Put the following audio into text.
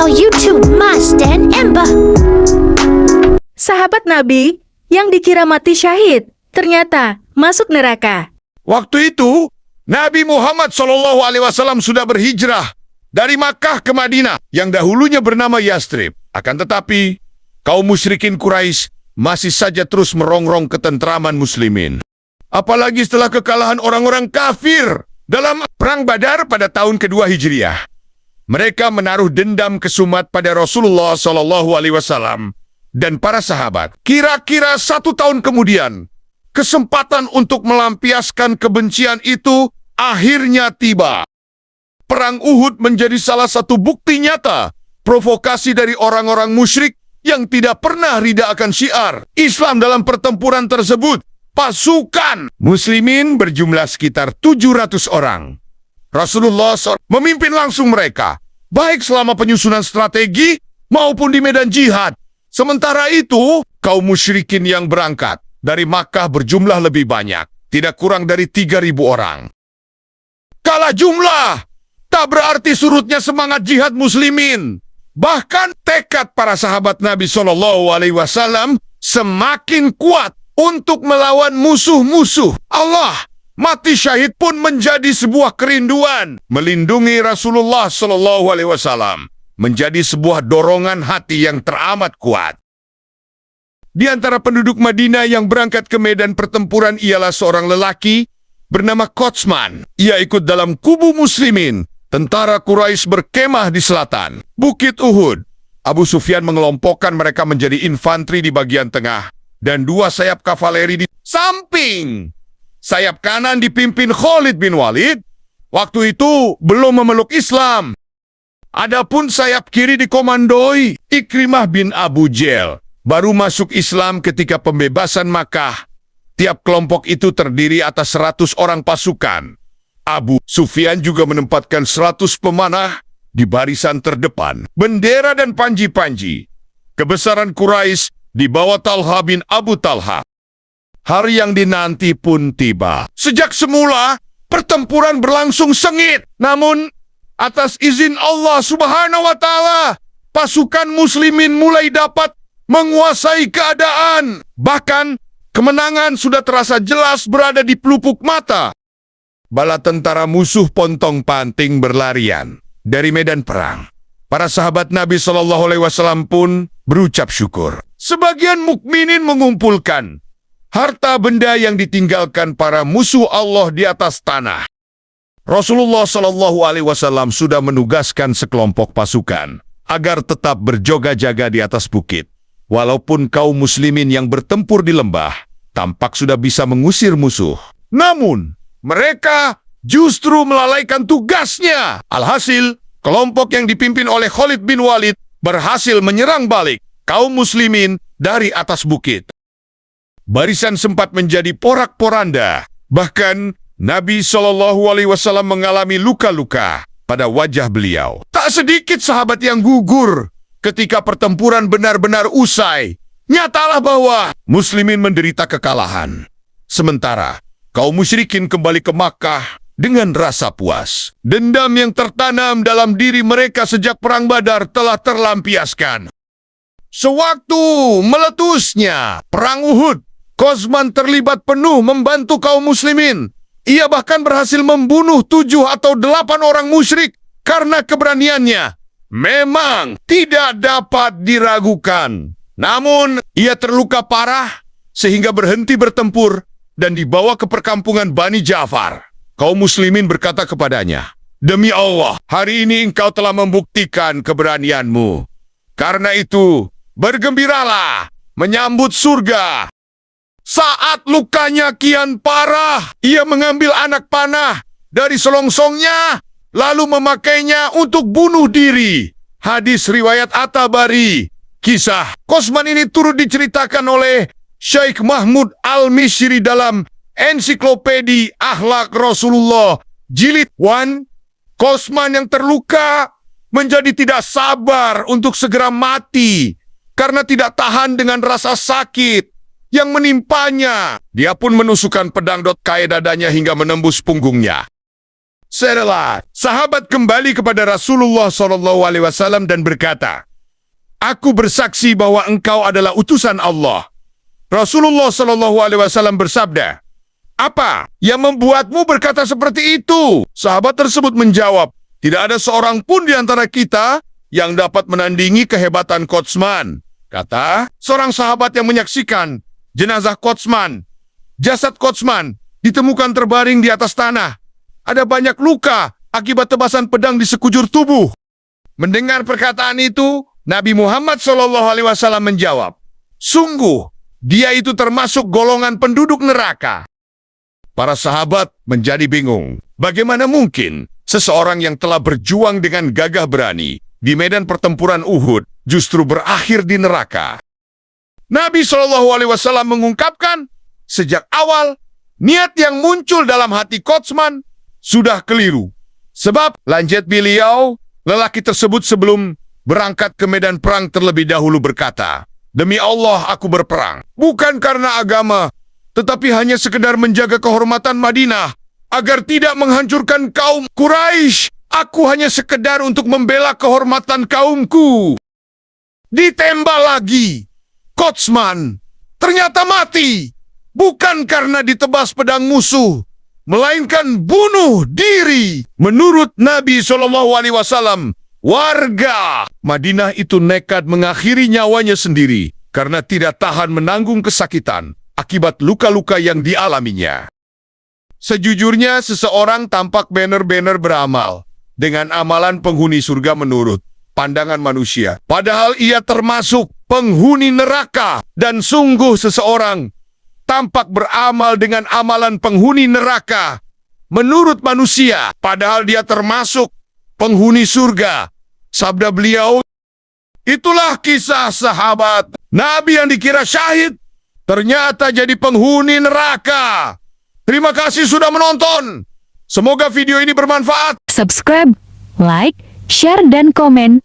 channel YouTube Mas dan Ember. Sahabat Nabi yang dikira mati syahid ternyata masuk neraka. Waktu itu, Nabi Muhammad SAW sudah berhijrah dari Makkah ke Madinah yang dahulunya bernama Yastrib. Akan tetapi, kaum musyrikin Quraisy masih saja terus merongrong ketentraman muslimin. Apalagi setelah kekalahan orang-orang kafir dalam Perang Badar pada tahun kedua Hijriah. Mereka menaruh dendam kesumat pada Rasulullah SAW dan para sahabat. Kira-kira 1 tahun kemudian, kesempatan untuk melampiaskan kebencian itu akhirnya tiba. Perang Uhud menjadi salah satu bukti nyata provokasi dari orang-orang musyrik yang tidak pernah ridha akan syiar Islam. Dalam pertempuran tersebut, pasukan muslimin berjumlah sekitar 700 orang. Rasulullah SAW memimpin langsung mereka, baik selama penyusunan strategi maupun di medan jihad. Sementara itu, kaum musyrikin yang berangkat dari Makkah berjumlah lebih banyak, tidak kurang dari 3.000 orang. Kalah jumlah, tak berarti surutnya semangat jihad muslimin. Bahkan tekad para sahabat Nabi SAW semakin kuat untuk melawan musuh-musuh Allah. Mati syahid pun menjadi sebuah kerinduan. Melindungi Rasulullah SAW menjadi sebuah dorongan hati yang teramat kuat. Di antara penduduk Madinah yang berangkat ke medan pertempuran ialah seorang lelaki bernama Qotsman. Ia ikut dalam kubu muslimin. Tentara Quraisy berkemah di selatan Bukit Uhud. Abu Sufyan mengelompokkan mereka menjadi infanteri di bagian tengah dan 2 sayap kavaleri di samping. Sayap kanan dipimpin Khalid bin Walid. Waktu itu belum memeluk Islam. Adapun sayap kiri dikomandoi Ikrimah bin Abu Jahl. Baru masuk Islam ketika pembebasan Makkah. Tiap kelompok itu terdiri atas 100 orang pasukan. Abu Sufyan juga menempatkan 100 pemanah di barisan terdepan. Bendera dan panji-panji. Kebesaran Quraisy di bawah Talha bin Abu Talha. Hari yang dinanti pun tiba. Sejak semula, pertempuran berlangsung sengit. Namun, atas izin Allah Subhanahu wa Ta'ala, pasukan muslimin mulai dapat menguasai keadaan. Bahkan, kemenangan sudah terasa jelas berada di pelupuk mata. Bala tentara musuh pontong-panting berlarian dari medan perang. Para sahabat Nabi SAW pun berucap syukur. Sebagian mukminin mengumpulkan harta benda yang ditinggalkan para musuh Allah di atas tanah. Rasulullah SAW sudah menugaskan sekelompok pasukan agar tetap berjaga-jaga di atas bukit. Walaupun kaum muslimin yang bertempur di lembah tampak sudah bisa mengusir musuh. Namun, mereka justru melalaikan tugasnya. Alhasil, kelompok yang dipimpin oleh Khalid bin Walid berhasil menyerang balik kaum muslimin dari atas bukit. Barisan sempat menjadi porak-poranda. Bahkan, Nabi SAW mengalami luka-luka pada wajah beliau. Tak sedikit sahabat yang gugur ketika pertempuran benar-benar usai. Nyatalah bahwa muslimin menderita kekalahan. Sementara, kaum musyrikin kembali ke Makkah dengan rasa puas. Dendam yang tertanam dalam diri mereka sejak Perang Badar telah terlampiaskan. Sewaktu meletusnya Perang Uhud, Qotsman terlibat penuh membantu kaum muslimin. Ia bahkan berhasil membunuh 7 atau 8 orang musyrik karena keberaniannya. Memang tidak dapat diragukan. Namun, ia terluka parah sehingga berhenti bertempur dan dibawa ke perkampungan Bani Ja'far. Kaum muslimin berkata kepadanya, "Demi Allah, hari ini engkau telah membuktikan keberanianmu. Karena itu, bergembiralah menyambut surga." Saat lukanya kian parah, ia mengambil anak panah dari selongsongnya, lalu memakainya untuk bunuh diri. Hadis riwayat At-Tabari. Kisah Qotsman ini turut diceritakan oleh Syekh Mahmud Al-Misri dalam Ensiklopedi Akhlak Rasulullah Jilid 1. Qotsman yang terluka menjadi tidak sabar untuk segera mati karena tidak tahan dengan rasa sakit yang menimpanya. Dia pun menusukkan pedang dotkai dadanya hingga menembus punggungnya. Setelah sahabat kembali kepada Rasulullah SAW dan berkata, "Aku bersaksi bahwa engkau adalah utusan Allah." Rasulullah SAW bersabda, "Apa yang membuatmu berkata seperti itu?" Sahabat tersebut menjawab, "Tidak ada seorang pun di antara kita yang dapat menandingi kehebatan Qotsman." Kata seorang sahabat yang menyaksikan jenazah Qotsman. Jasad Qotsman ditemukan terbaring di atas tanah. Ada banyak luka akibat tebasan pedang di sekujur tubuh. Mendengar perkataan itu, Nabi Muhammad SAW menjawab, "Sungguh, dia itu termasuk golongan penduduk neraka." Para sahabat menjadi bingung. Bagaimana mungkin seseorang yang telah berjuang dengan gagah berani di medan pertempuran Uhud justru berakhir di neraka? Nabi SAW mengungkapkan, sejak awal, niat yang muncul dalam hati Qotsman sudah keliru. Sebab, lanjut beliau, lelaki tersebut sebelum berangkat ke medan perang terlebih dahulu berkata, "Demi Allah aku berperang, bukan karena agama, tetapi hanya sekedar menjaga kehormatan Madinah, agar tidak menghancurkan kaum Quraisy. Aku hanya sekedar untuk membela kehormatan kaumku." Ditembak lagi. Qotsman ternyata mati, bukan karena ditebas pedang musuh, melainkan bunuh diri. Menurut Nabi SAW, warga Madinah itu nekat mengakhiri nyawanya sendiri karena tidak tahan menanggung kesakitan akibat luka-luka yang dialaminya. Sejujurnya, seseorang tampak benar-benar beramal dengan amalan penghuni surga menurut pandangan manusia, padahal ia termasuk penghuni neraka. Dan sungguh seseorang tampak beramal dengan amalan penghuni neraka menurut manusia, padahal dia termasuk penghuni surga. Sabda beliau, itulah kisah sahabat Nabi yang dikira syahid, ternyata jadi penghuni neraka. Terima kasih sudah menonton. Semoga video ini bermanfaat. Subscribe, like, share, dan komen.